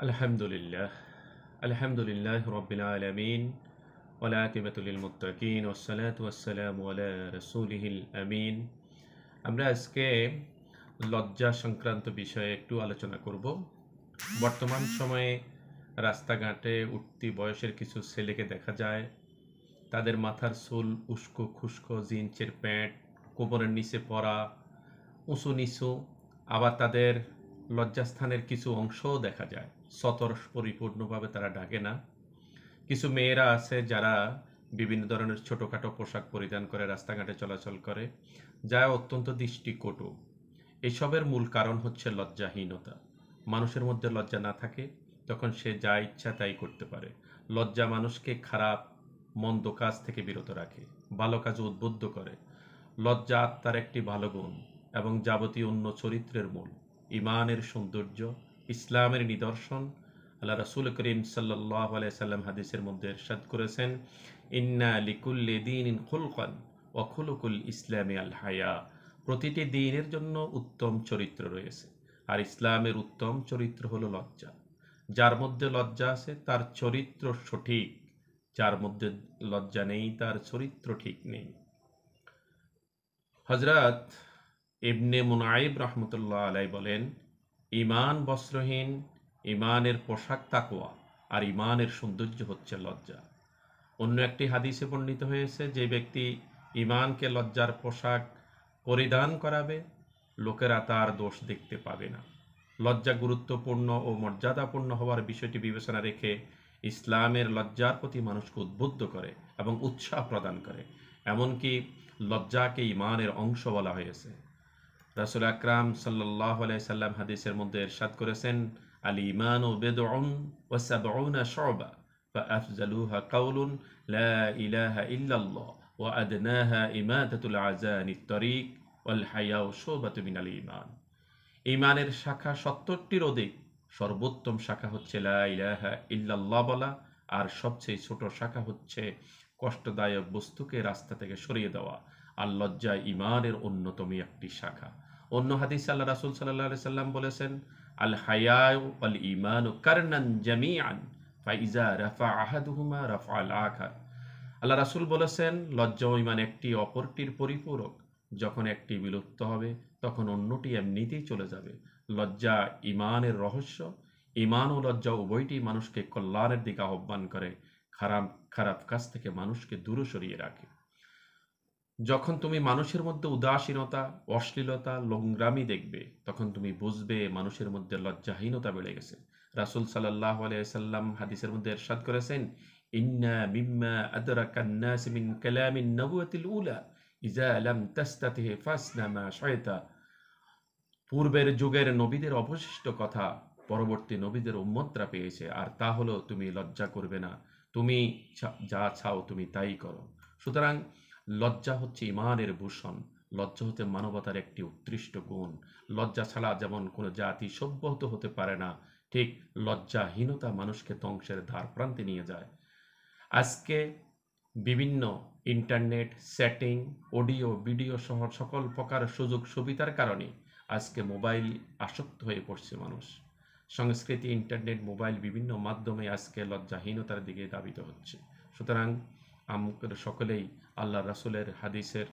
আলহামদুলিল্লাহ আলহামদুলিল্লাহ রব্বিল আলামিন ওয়াল আকিবাতু লিল মুত্তাকিন ওয়াসসালাতু ওয়াসসালামু আলা রাসূলিহিল আমিন। আমরা আজকে লজ্জা সংক্রান্ত বিষয়ে একটু আলোচনা করব। বর্তমান সময়ে রাস্তাঘাটে উঠতি বয়সের কিছু ছেলেকে দেখা যায়, তাদের মাথার চুল উস্কো খুস্কো, জিন্সের প্যান্ট, কোমরের নিচে পরা, উঁচু নিচু, আবার তাদের লজ্জাস্থানের কিছু অংশও দেখা যায়। সতর পরিপূর্ণভাবে তারা ঢাকে না। কিছু মেয়েরা আছে যারা বিভিন্ন ধরনের ছোটোখাটো পোশাক পরিধান করে রাস্তাঘাটে চলাচল করে, যা অত্যন্ত দৃষ্টিকটু। এসবের মূল কারণ হচ্ছে লজ্জাহীনতা। মানুষের মধ্যে লজ্জা না থাকে, তখন সে যা ইচ্ছা তাই করতে পারে। লজ্জা মানুষকে খারাপ মন্দ কাজ থেকে বিরত রাখে, ভালো কাজে উদ্বুদ্ধ করে। লজ্জা আত্মার একটি ভালো গুণ এবং যাবতীয় অন্য চরিত্রের মূল। ইমানের সৌন্দর্য, ইসলামের নিদর্শন। আল্লাহ রাসূল করিম সাল্লাল্লাহু আলাইহি সাল্লাম হাদিসের মধ্যে ইরশাদ করেছেন, ইন্না লিকুল্লি দীনিন খুলকান ওয়া খুলুকুল ইসলামি আল হায়া। প্রতিটি দিনের জন্য উত্তম চরিত্র রয়েছে, আর ইসলামের উত্তম চরিত্র হলো লজ্জা। যার মধ্যে লজ্জা আছে তার চরিত্র সঠিক, যার মধ্যে লজ্জা নেই তার চরিত্র ঠিক নেই। হজরত ইবনে মুনাইব রহমতুল্লাহ আলাই বলেন, ইমান বস্ত্রহীন, ইমানের পোশাক তাকওয়া, আর ইমানের সৌন্দর্য হচ্ছে লজ্জা। অন্য একটি হাদিসে বর্ণিত হয়েছে, যে ব্যক্তি ইমানকে লজ্জার পোশাক পরিধান করাবে, লোকেরা তার দোষ দেখতে পাবে না। লজ্জা গুরুত্বপূর্ণ ও মর্যাদাপূর্ণ হওয়ার বিষয়টি বিবেচনা রেখে ইসলামের লজ্জার প্রতি মানুষকে উদ্বুদ্ধ করে এবং উৎসাহ প্রদান করে। এমনকি লজ্জাকে ইমানের অংশ বলা হয়েছে। রাসূল আকরাম সাল্লাল্লাহু আলাইহি সাল্লাম হাদিসের মধ্যে ইরশাদ করেছেন, আল ঈমানু বিদউন ওয়া সাবউনা শু'বা ফাআফজালুহা কাওলুন লা ইলাহা ইল্লাল্লাহ ওয়া আদনাহা ইমাতাতুল আযানিত তরিক ওয়াল হায়াউ শু'বাতুম মিনাল ঈমান। ঈমানের শাখা ৭০টির অধিক, সর্বোত্তম শাখা হচ্ছে লা ইলাহা ইল্লাল্লাহ বলা, আর সবচেয়ে ছোট শাখা হচ্ছে কষ্টদায়ক বস্তুকে রাস্তা থেকে সরিয়ে দেওয়া। আর লজ্জা ঈমানের অন্যতম একটি শাখা। অন্য হাদিসে আল্লাহ রাসূল সাল্লাল্লাহু আলাইহি সাল্লাম বলেছেন, আল হায়াউ ওয়াল ঈমানু কারনান জামিআন ফাইজা রাফা আহাদুহুমা রাফা আল আখার। আল্লাহ রাসূল বলেছেন, লজ্জা ও ঈমান একটি অপরটির পরিপূরক। যখন একটি বিলুপ্ত হবে, তখন অন্যটি এমনিতেই চলে যাবে। লজ্জা ঈমানের রহস্য। ঈমান ও লজ্জা উভয়টি মানুষকে কল্যাণের দিকে আহ্বান করে, খারাপ খারাপ কাজ থেকে মানুষকে দূরে সরিয়ে রাখে। যখন তুমি মানুষের মধ্যে উদাসীনতা, অশ্লীলতা, নোংরামি দেখবে, তখন তুমি বুঝবে মানুষের মধ্যে লজ্জাহীনতা বেড়ে গেছে। রাসূল সাল্লাল্লাহু আলাইহি সাল্লাম হাদিসের মধ্যে ইরশাদ করেছেন, ইন্না মিম্মা আদরাকান নাস মিন কালামিন নবুওয়াতিল উলা ইজা লাম তাস্তাতিহ ফাসনা মা শাইতা। পূর্বের যুগের নবীদের অবশিষ্ট কথা পরবর্তী নবীদের উম্মতরা পেয়েছে, আর তা হলো, তুমি লজ্জা করবে না, তুমি যা চাও তুমি তাই করো। সুতরাং লজ্জা হচ্ছে ঈমানের ভূষণ। লজ্জা হতে মানবতার একটি উৎকৃষ্ট গুণ। লজ্জা ছাড়া যেমন কোনো জাতি সভ্য হতে পারে না, ঠিক লজ্জাহীনতা মানুষকে ধ্বংসের দ্বার প্রান্তে নিয়ে যায়। আজকে বিভিন্ন ইন্টারনেট সেটিং, অডিও ভিডিও সহ সকল প্রকার সুযোগ সুবিধার কারণে আজকে মোবাইল আসক্ত হয়ে পড়ছে মানুষ। সংস্কৃতি, ইন্টারনেট, মোবাইল বিভিন্ন মাধ্যমে আজকে লজ্জাহীনতার দিকে ধাবিত হচ্ছে। সুতরাং আমরা সকলেই আল্লাহ রাসূলের হাদিসের